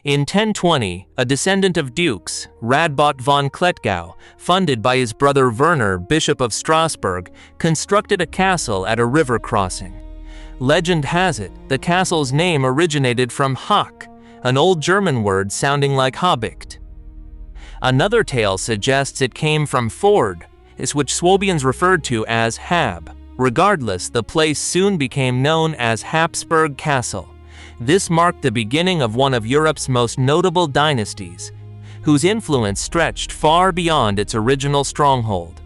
In 1020, a descendant of dukes, Radbot von Klettgau, funded by his brother Werner, Bishop of Strasbourg, constructed a castle at a river crossing. Legend has it, the castle's name originated from Hock, an old German word sounding like Habicht. Another tale suggests it came from Ford, which Swabians referred to as Hab. Regardless, the place soon became known as Habsburg Castle. This marked the beginning of one of Europe's most notable dynasties, whose influence stretched far beyond its original stronghold.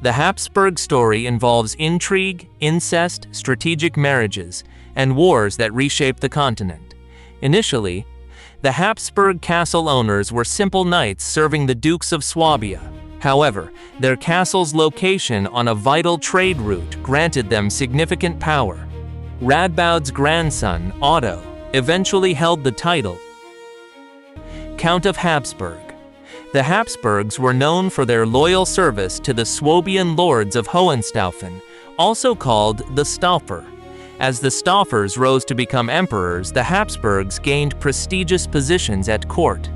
The Habsburg story involves intrigue, incest, strategic marriages, and wars that reshaped the continent. Initially, the Habsburg Castle owners were simple knights serving the Dukes of Swabia. However, their castle's location on a vital trade route granted them significant power. Radboud's grandson, Otto, eventually held the title Count of Habsburg. The Habsburgs were known for their loyal service to the Swabian lords of Hohenstaufen, also called the Stauffer. As the Stauffers rose to become emperors, the Habsburgs gained prestigious positions at court.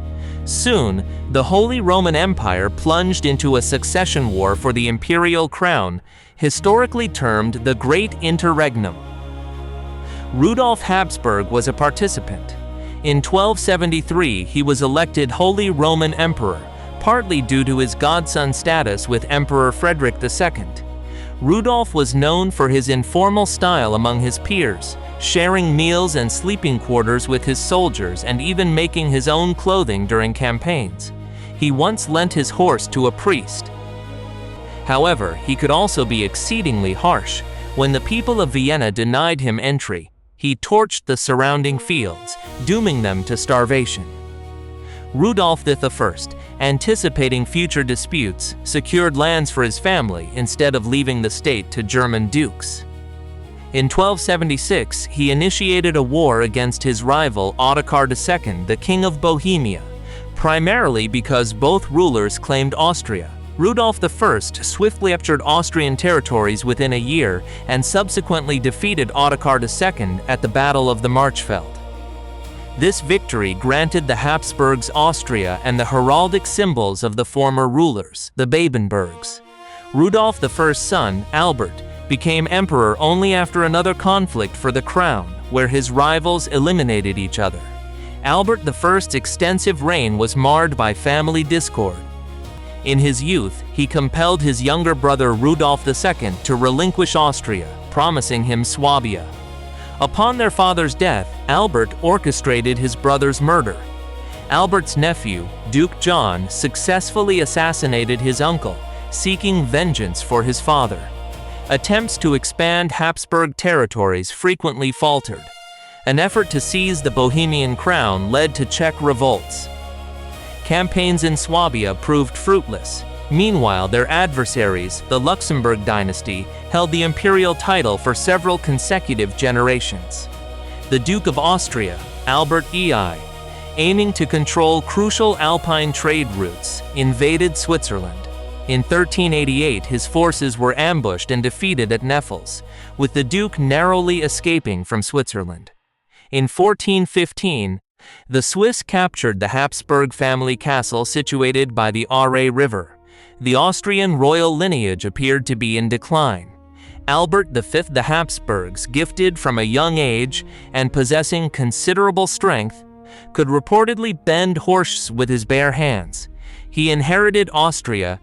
Soon, the Holy Roman Empire plunged into a succession war for the imperial crown, historically termed the Great Interregnum. Rudolf Habsburg was a participant. In 1273, he was elected Holy Roman Emperor, partly due to his godson status with Emperor Frederick II. Rudolf was known for his informal style among his peers, sharing meals and sleeping quarters with his soldiers and even making his own clothing during campaigns. He once lent his horse to a priest. However, he could also be exceedingly harsh. When the people of Vienna denied him entry, he torched the surrounding fields, dooming them to starvation. Rudolf I, anticipating future disputes, secured lands for his family instead of leaving the state to German dukes. In 1276, he initiated a war against his rival Ottokar II, the King of Bohemia, primarily because both rulers claimed Austria. Rudolf I swiftly captured Austrian territories within a year and subsequently defeated Ottokar II at the Battle of the Marchfeld. This victory granted the Habsburgs Austria and the heraldic symbols of the former rulers, the Babenbergs. Rudolf I's son, Albert, became emperor only after another conflict for the crown, where his rivals eliminated each other. Albert I's extensive reign was marred by family discord. In his youth, he compelled his younger brother Rudolf II to relinquish Austria, promising him Swabia. Upon their father's death, Albert orchestrated his brother's murder. Albert's nephew, Duke John, successfully assassinated his uncle, seeking vengeance for his father. Attempts to expand Habsburg territories frequently faltered. An effort to seize the Bohemian crown led to Czech revolts. Campaigns in Swabia proved fruitless. Meanwhile, their adversaries, the Habsburg Dynasty, held the imperial title for several consecutive generations. The Duke of Austria, Albert II, aiming to control crucial Alpine trade routes, invaded Switzerland. In 1388, his forces were ambushed and defeated at Neffels, with the Duke narrowly escaping from Switzerland. In 1415, the Swiss captured the Habsburg family castle situated by the Aare River. The Austrian royal lineage appeared to be in decline. Albert V the Habsburgs, gifted from a young age and possessing considerable strength, could reportedly bend horses with his bare hands. He inherited Austria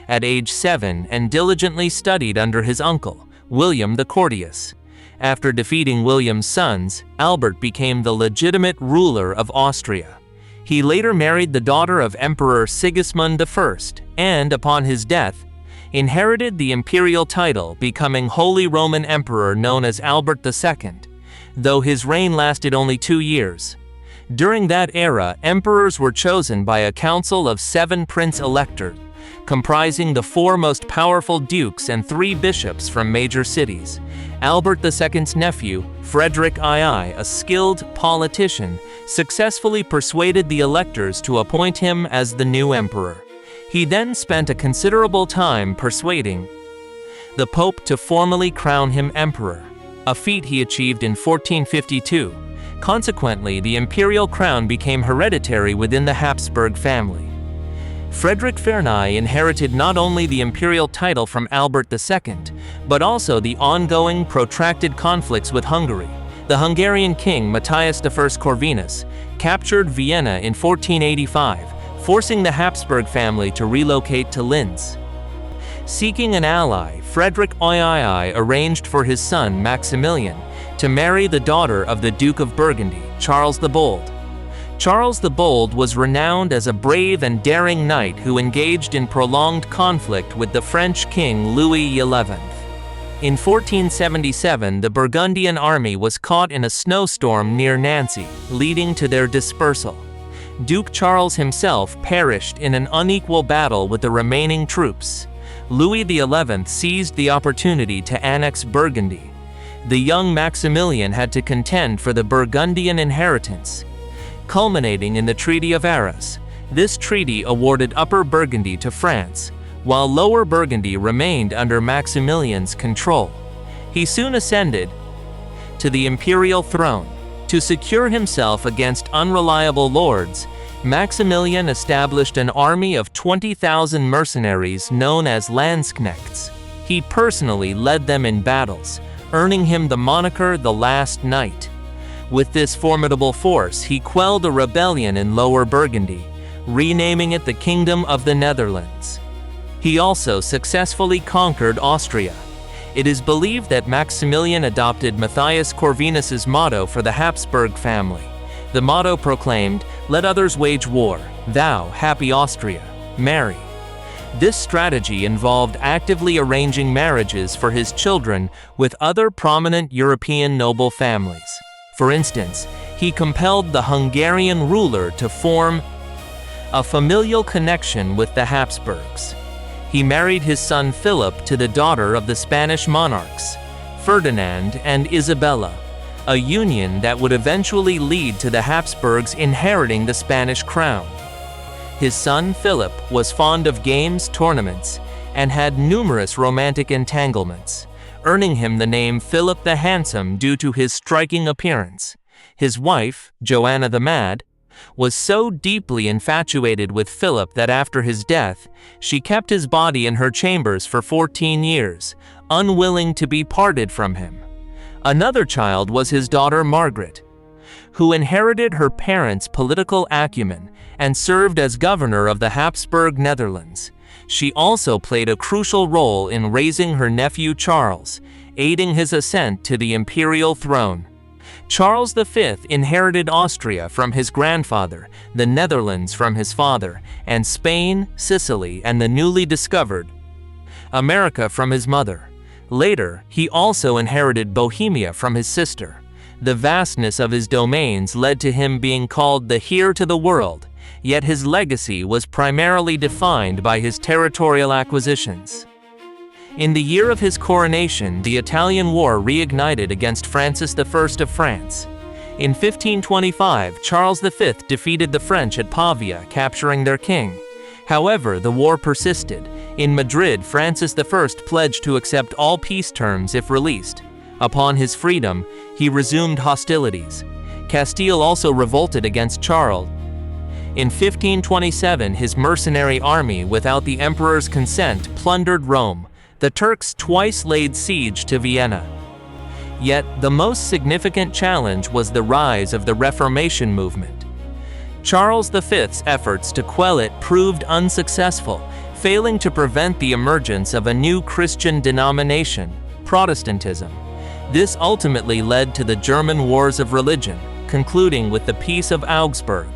at age 7 and diligently studied under his uncle, William the Courteous. After defeating William's sons, Albert became the legitimate ruler of Austria. He later married the daughter of Emperor Sigismund I and, upon his death, inherited the imperial title, becoming Holy Roman Emperor known as Albert II, though his reign lasted only 2 years. During that era, emperors were chosen by a council of 7 prince-electors, comprising the 4 most powerful dukes and 3 bishops from major cities. Albert II's nephew, Frederick II, a skilled politician, successfully persuaded the electors to appoint him as the new emperor. He then spent a considerable time persuading the Pope to formally crown him emperor, a feat he achieved in 1452. Consequently, the imperial crown became hereditary within the Habsburg family. Frederick Ferney inherited not only the imperial title from Albert II, but also the ongoing, protracted conflicts with Hungary. The Hungarian king Matthias I Corvinus captured Vienna in 1485, forcing the Habsburg family to relocate to Linz. Seeking an ally, Frederick III arranged for his son Maximilian to marry the daughter of the Duke of Burgundy, Charles the Bold. Charles the Bold was renowned as a brave and daring knight who engaged in prolonged conflict with the French king Louis XI. In 1477, the Burgundian army was caught in a snowstorm near Nancy, leading to their dispersal. Duke Charles himself perished in an unequal battle with the remaining troops. Louis XI seized the opportunity to annex Burgundy. The young Maximilian had to contend for the Burgundian inheritance, culminating in the Treaty of Arras. This treaty awarded Upper Burgundy to France, while Lower Burgundy remained under Maximilian's control. He soon ascended to the imperial throne. To secure himself against unreliable lords, Maximilian established an army of 20,000 mercenaries known as Landsknechts. He personally led them in battles, earning him the moniker the Last Knight. With this formidable force, he quelled a rebellion in Lower Burgundy, renaming it the Kingdom of the Netherlands. He also successfully conquered Austria. It is believed that Maximilian adopted Matthias Corvinus's motto for the Habsburg family. The motto proclaimed, "Let others wage war, thou, happy Austria, marry." This strategy involved actively arranging marriages for his children with other prominent European noble families. For instance, he compelled the Hungarian ruler to form a familial connection with the Habsburgs. He married his son Philip to the daughter of the Spanish monarchs, Ferdinand and Isabella, a union that would eventually lead to the Habsburgs inheriting the Spanish crown. His son Philip was fond of games, tournaments, and had numerous romantic entanglements, earning him the name Philip the Handsome due to his striking appearance. His wife, Joanna the Mad, was so deeply infatuated with Philip that after his death, she kept his body in her chambers for 14 years, unwilling to be parted from him. Another child was his daughter Margaret, who inherited her parents' political acumen and served as governor of the Habsburg Netherlands. She also played a crucial role in raising her nephew Charles, aiding his ascent to the imperial throne. Charles V inherited Austria from his grandfather, the Netherlands from his father, and Spain, Sicily, and the newly discovered America from his mother. Later, he also inherited Bohemia from his sister. The vastness of his domains led to him being called the heir to the world, yet his legacy was primarily defined by his territorial acquisitions. In the year of his coronation, the Italian War reignited against Francis I of France. In 1525, Charles V defeated the French at Pavia, capturing their king. However, the war persisted. In Madrid, Francis I pledged to accept all peace terms if released. Upon his freedom, he resumed hostilities. Castile also revolted against Charles. In 1527, his mercenary army, without the emperor's consent, plundered Rome. The Turks twice laid siege to Vienna. Yet, the most significant challenge was the rise of the Reformation movement. Charles V's efforts to quell it proved unsuccessful, failing to prevent the emergence of a new Christian denomination, Protestantism. This ultimately led to the German Wars of Religion, concluding with the Peace of Augsburg.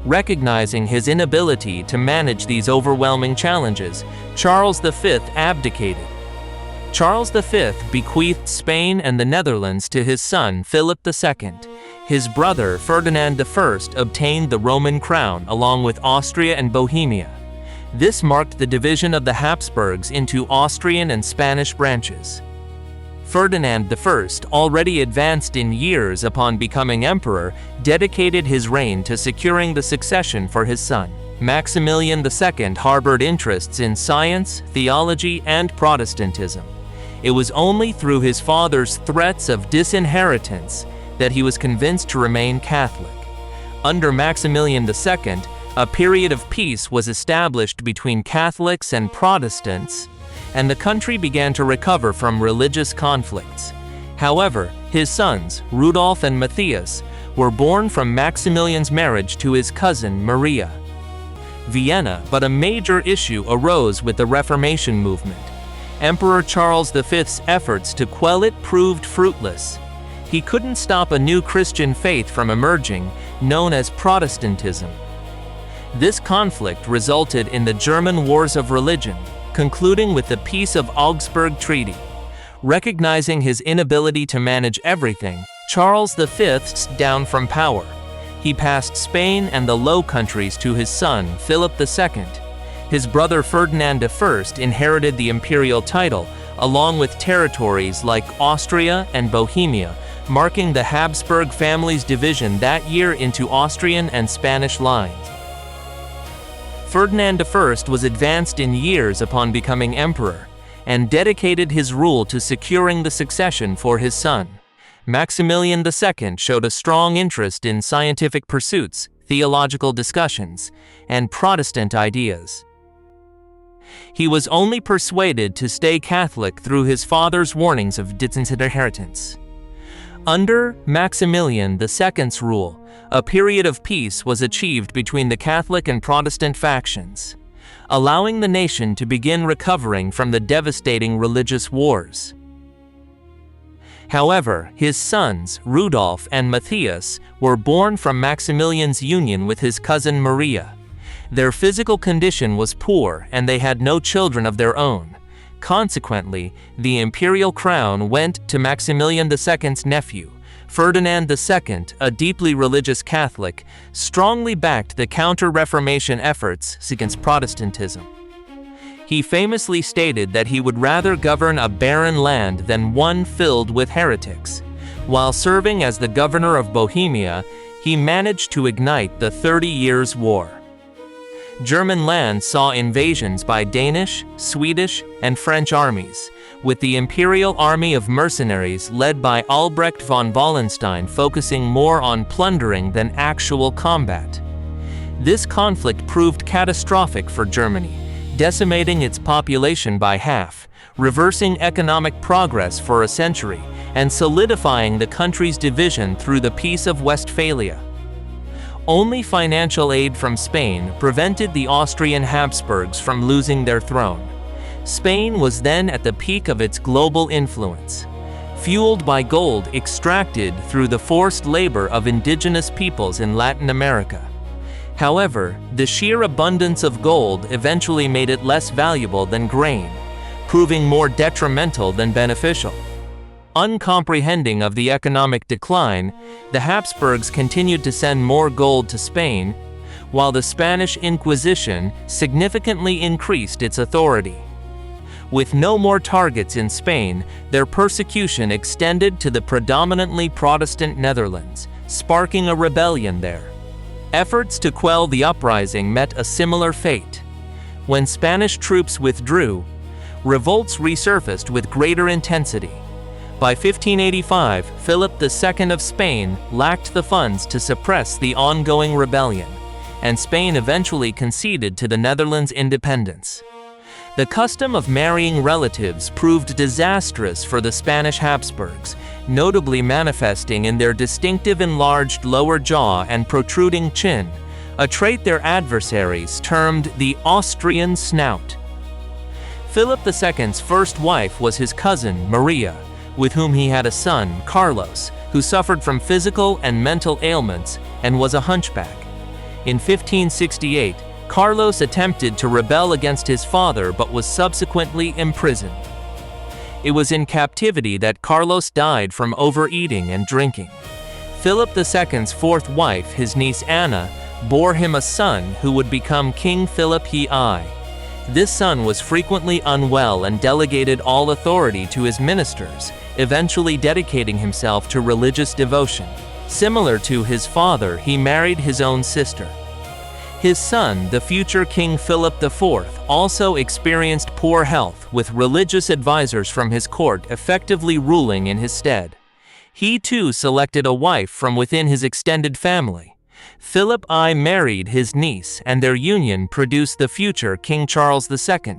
Recognizing his inability to manage these overwhelming challenges, Charles V abdicated. Charles V bequeathed Spain and the Netherlands to his son Philip II. His brother Ferdinand I obtained the Roman crown along with Austria and Bohemia. This marked the division of the Habsburgs into Austrian and Spanish branches. Ferdinand I, already advanced in years upon becoming emperor, dedicated his reign to securing the succession for his son. Maximilian II harbored interests in science, theology, and Protestantism. It was only through his father's threats of disinheritance that he was convinced to remain Catholic. Under Maximilian II, a period of peace was established between Catholics and Protestants, and the country began to recover from religious conflicts. However, his sons, Rudolf and Matthias, were born from Maximilian's marriage to his cousin Maria. Vienna, but a major issue arose with the Reformation movement. Emperor Charles V's efforts to quell it proved fruitless. He couldn't stop a new Christian faith from emerging, known as Protestantism. This conflict resulted in the German Wars of Religion, concluding with the Peace of Augsburg Treaty. Recognizing his inability to manage everything, Charles V stepped down from power. He passed Spain and the Low Countries to his son, Philip II. His brother Ferdinand I inherited the imperial title, along with territories like Austria and Bohemia, marking the Habsburg family's division that year into Austrian and Spanish lines. Ferdinand I was advanced in years upon becoming emperor, and dedicated his rule to securing the succession for his son. Maximilian II showed a strong interest in scientific pursuits, theological discussions, and Protestant ideas. He was only persuaded to stay Catholic through his father's warnings of disinheritance. Under Maximilian II's rule, a period of peace was achieved between the Catholic and Protestant factions, allowing the nation to begin recovering from the devastating religious wars. However, his sons, Rudolf and Matthias, were born from Maximilian's union with his cousin Maria. Their physical condition was poor and they had no children of their own. Consequently, the imperial crown went to Maximilian II's nephew. Ferdinand II, a deeply religious Catholic, strongly backed the counter-Reformation efforts against Protestantism. He famously stated that he would rather govern a barren land than one filled with heretics. While serving as the governor of Bohemia, he managed to ignite the 30 Years' War. German lands saw invasions by Danish, Swedish, and French armies, with the Imperial Army of Mercenaries led by Albrecht von Wallenstein focusing more on plundering than actual combat. This conflict proved catastrophic for Germany, decimating its population by half, reversing economic progress for a century, and solidifying the country's division through the Peace of Westphalia. Only financial aid from Spain prevented the Austrian Habsburgs from losing their throne. Spain was then at the peak of its global influence, fueled by gold extracted through the forced labor of indigenous peoples in Latin America. However, the sheer abundance of gold eventually made it less valuable than grain, proving more detrimental than beneficial. Uncomprehending of the economic decline, the Habsburgs continued to send more gold to Spain, while the Spanish Inquisition significantly increased its authority. With no more targets in Spain, their persecution extended to the predominantly Protestant Netherlands, sparking a rebellion there. Efforts to quell the uprising met a similar fate. When Spanish troops withdrew, revolts resurfaced with greater intensity. By 1585, Philip II of Spain lacked the funds to suppress the ongoing rebellion, and Spain eventually conceded to the Netherlands' independence. The custom of marrying relatives proved disastrous for the Spanish Habsburgs, notably manifesting in their distinctive enlarged lower jaw and protruding chin, a trait their adversaries termed the Austrian snout. Philip II's first wife was his cousin, Maria, with whom he had a son, Carlos, who suffered from physical and mental ailments and was a hunchback. In 1568, Carlos attempted to rebel against his father but was subsequently imprisoned. It was in captivity that Carlos died from overeating and drinking. Philip II's fourth wife, his niece Anna, bore him a son who would become King Philip I. This son was frequently unwell and delegated all authority to his ministers, eventually dedicating himself to religious devotion. Similar to his father, he married his own sister. His son, the future King Philip IV, also experienced poor health, with religious advisors from his court effectively ruling in his stead. He too selected a wife from within his extended family. Philip I married his niece, and their union produced the future King Charles II.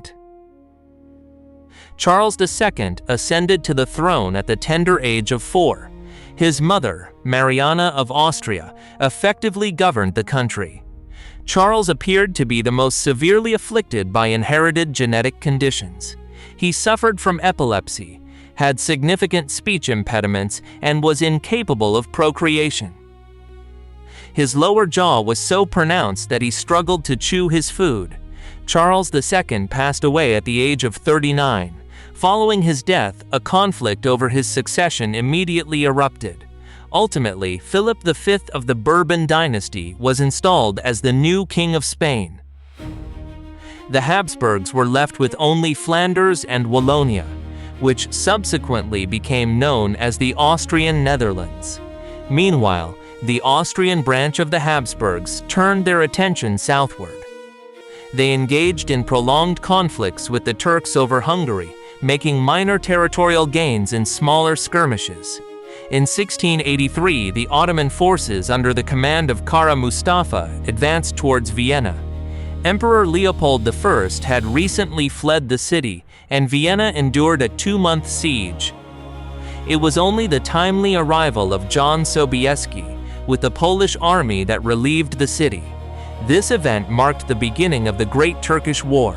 Charles II ascended to the throne at the tender age of 4. His mother, Mariana of Austria, effectively governed the country. Charles appeared to be the most severely afflicted by inherited genetic conditions. He suffered from epilepsy, had significant speech impediments, and was incapable of procreation. His lower jaw was so pronounced that he struggled to chew his food. Charles II passed away at the age of 39. Following his death, a conflict over his succession immediately erupted. Ultimately, Philip V of the Bourbon dynasty was installed as the new King of Spain. The Habsburgs were left with only Flanders and Wallonia, which subsequently became known as the Austrian Netherlands. Meanwhile, the Austrian branch of the Habsburgs turned their attention southward. They engaged in prolonged conflicts with the Turks over Hungary, making minor territorial gains in smaller skirmishes. In 1683, the Ottoman forces under the command of Kara Mustafa advanced towards Vienna. Emperor Leopold I had recently fled the city, and Vienna endured a 2-month siege. It was only the timely arrival of John Sobieski with the Polish army that relieved the city. This event marked the beginning of the Great Turkish War.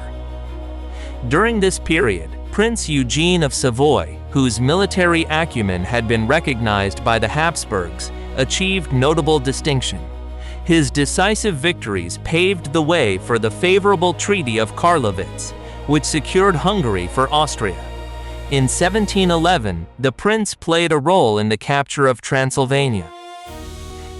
During this period, Prince Eugene of Savoy, whose military acumen had been recognized by the Habsburgs, achieved notable distinction. His decisive victories paved the way for the favorable Treaty of Karlowitz, which secured Hungary for Austria. In 1711, the prince played a role in the capture of Transylvania.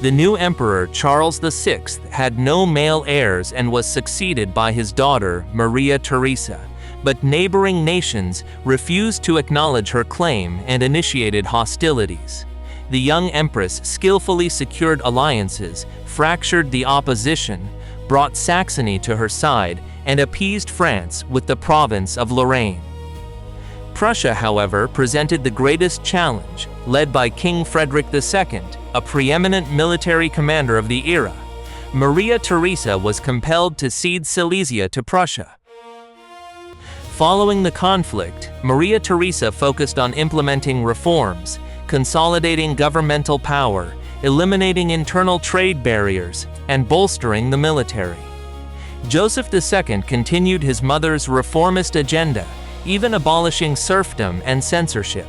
The new emperor, Charles VI, had no male heirs and was succeeded by his daughter, Maria Theresa, but neighboring nations refused to acknowledge her claim and initiated hostilities. The young empress skillfully secured alliances, fractured the opposition, brought Saxony to her side, and appeased France with the province of Lorraine. Prussia, however, presented the greatest challenge, led by King Frederick II, a preeminent military commander of the era. Maria Theresa was compelled to cede Silesia to Prussia. Following the conflict, Maria Theresa focused on implementing reforms, consolidating governmental power, eliminating internal trade barriers, and bolstering the military. Joseph II continued his mother's reformist agenda, even abolishing serfdom and censorship.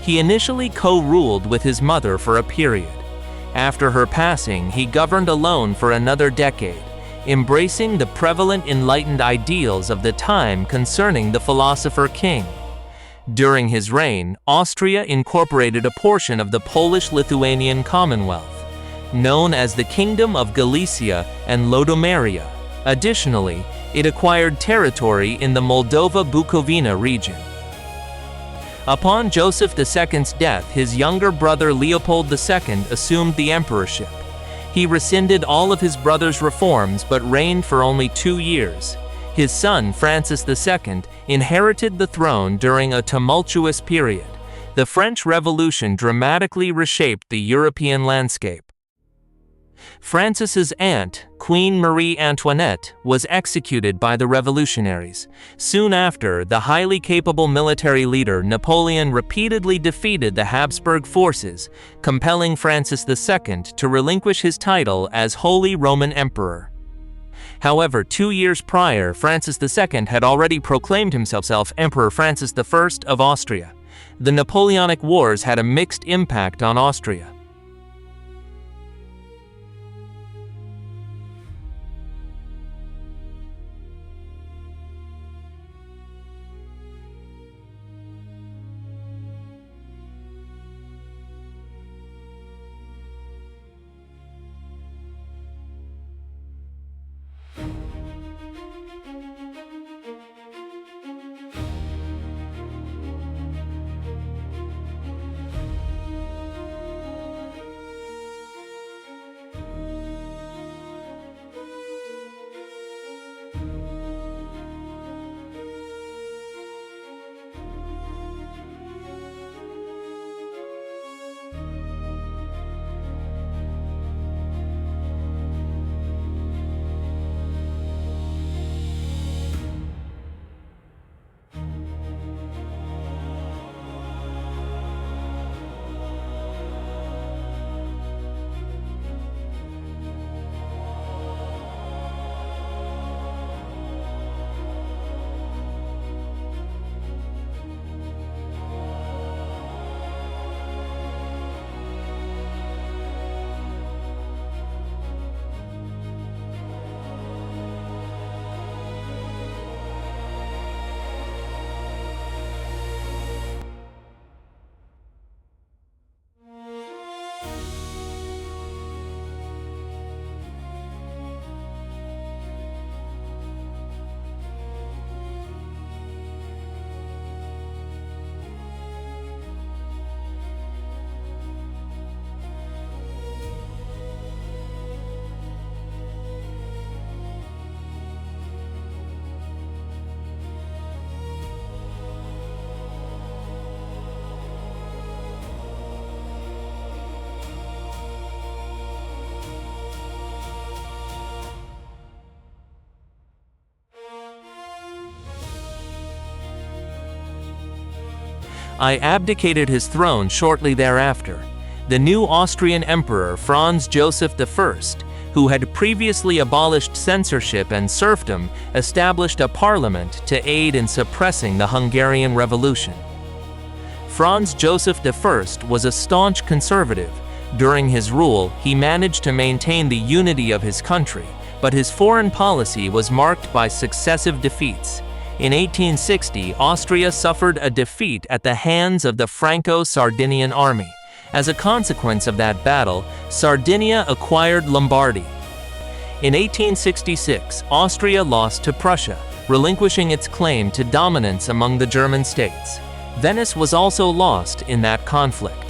He initially co-ruled with his mother for a period. After her passing, he governed alone for another decade, embracing the prevalent enlightened ideals of the time concerning the philosopher king. During his reign, Austria incorporated a portion of the Polish-Lithuanian Commonwealth, known as the Kingdom of Galicia and Lodomeria. Additionally, it acquired territory in the Moldova-Bukovina region. Upon Joseph II's death, his younger brother Leopold II assumed the emperorship. He rescinded all of his brother's reforms but reigned for only 2 years. His son, Francis II, inherited the throne during a tumultuous period. The French Revolution dramatically reshaped the European landscape. Francis's aunt, Queen Marie Antoinette, was executed by the revolutionaries. Soon after, the highly capable military leader Napoleon repeatedly defeated the Habsburg forces, compelling Francis II to relinquish his title as Holy Roman Emperor. However, 2 years prior, Francis II had already proclaimed himself Emperor Francis I of Austria. The Napoleonic Wars had a mixed impact on Austria. I abdicated his throne shortly thereafter. The new Austrian Emperor Franz Joseph I, who had previously abolished censorship and serfdom, established a parliament to aid in suppressing the Hungarian Revolution. Franz Joseph I was a staunch conservative. During his rule, he managed to maintain the unity of his country, but his foreign policy was marked by successive defeats. In 1860, Austria suffered a defeat at the hands of the Franco-Sardinian army. As a consequence of that battle, Sardinia acquired Lombardy. In 1866, Austria lost to Prussia, relinquishing its claim to dominance among the German states. Venice was also lost in that conflict.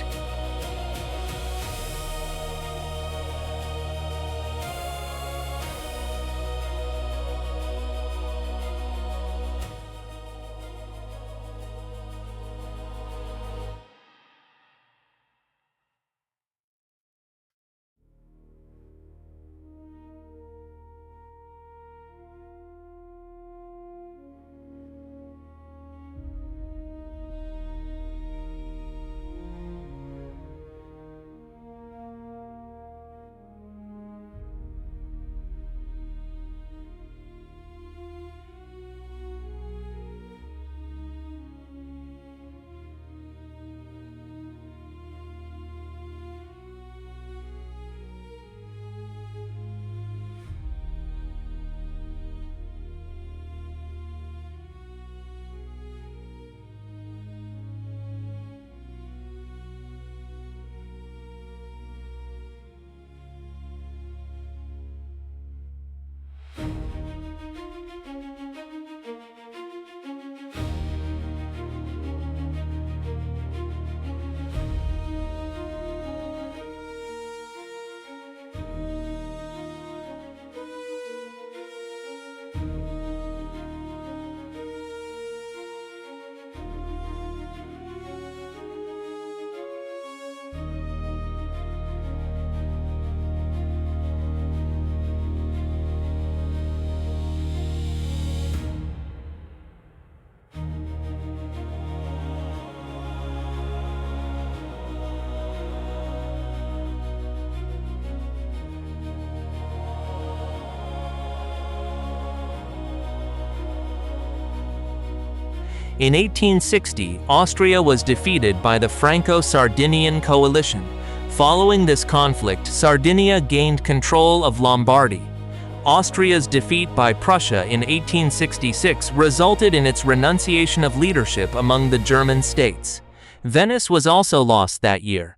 In 1860, Austria was defeated by the Franco-Sardinian coalition. Following this conflict, Sardinia gained control of Lombardy. Austria's defeat by Prussia in 1866 resulted in its renunciation of leadership among the German states. Venice was also lost that year.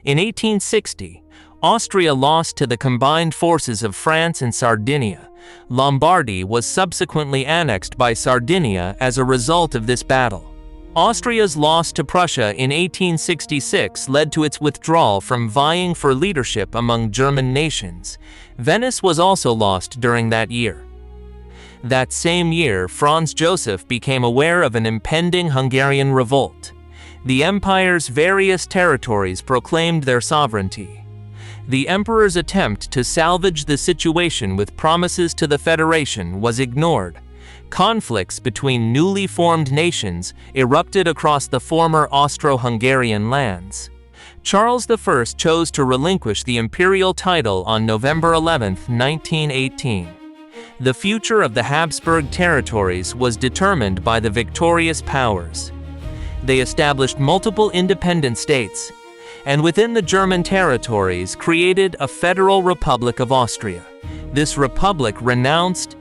In 1860, Austria lost to the combined forces of France and Sardinia. Lombardy was subsequently annexed by Sardinia as a result of this battle. Austria's loss to Prussia in 1866 led to its withdrawal from vying for leadership among German nations. Venice was also lost during that year. That same year, Franz Joseph became aware of an impending Hungarian revolt. The empire's various territories proclaimed their sovereignty. The emperor's attempt to salvage the situation with promises to the Federation was ignored. Conflicts between newly formed nations erupted across the former Austro-Hungarian lands. Charles I chose to relinquish the imperial title on November 11, 1918. The future of the Habsburg territories was determined by the victorious powers. They established multiple independent states, and within the German territories created a Federal Republic of Austria. This republic renounced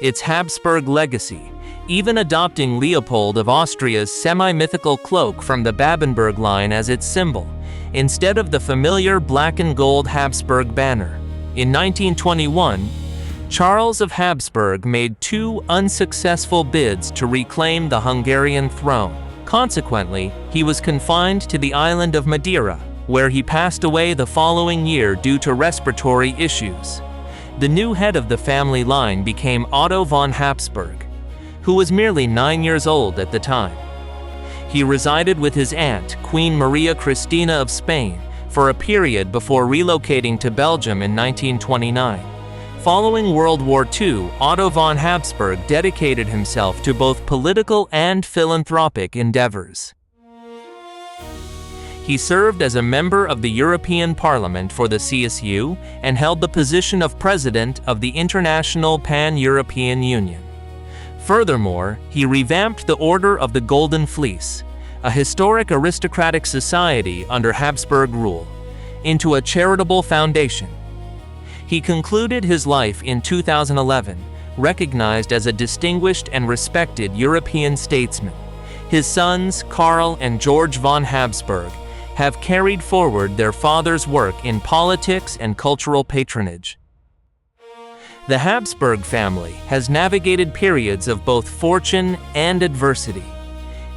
its Habsburg legacy, even adopting Leopold of Austria's semi-mythical cloak from the Babenberg line as its symbol, instead of the familiar black and gold Habsburg banner. In 1921, Charles of Habsburg made 2 unsuccessful bids to reclaim the Hungarian throne. Consequently, he was confined to the island of Madeira, where he passed away the following year due to respiratory issues. The new head of the family line became Otto von Habsburg, who was merely 9 years old at the time. He resided with his aunt, Queen Maria Cristina of Spain, for a period before relocating to Belgium in 1929. Following World War II, Otto von Habsburg dedicated himself to both political and philanthropic endeavors. He served as a member of the European Parliament for the CSU and held the position of President of the International Pan-European Union. Furthermore, he revamped the Order of the Golden Fleece, a historic aristocratic society under Habsburg rule, into a charitable foundation. He concluded his life in 2011, recognized as a distinguished and respected European statesman. His sons, Karl and George von Habsburg, have carried forward their father's work in politics and cultural patronage. The Habsburg family has navigated periods of both fortune and adversity.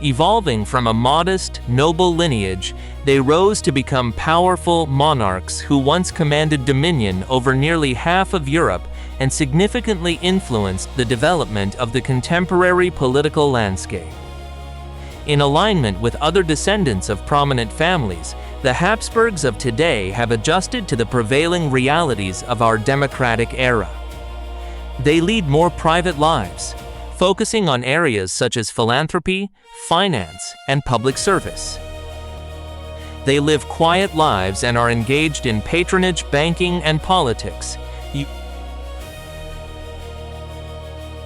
Evolving from a modest, noble lineage, they rose to become powerful monarchs who once commanded dominion over nearly half of Europe and significantly influenced the development of the contemporary political landscape. In alignment with other descendants of prominent families, the Habsburgs of today have adjusted to the prevailing realities of our democratic era. They lead more private lives, focusing on areas such as philanthropy, finance, and public service. They live quiet lives and are engaged in patronage, banking, and politics,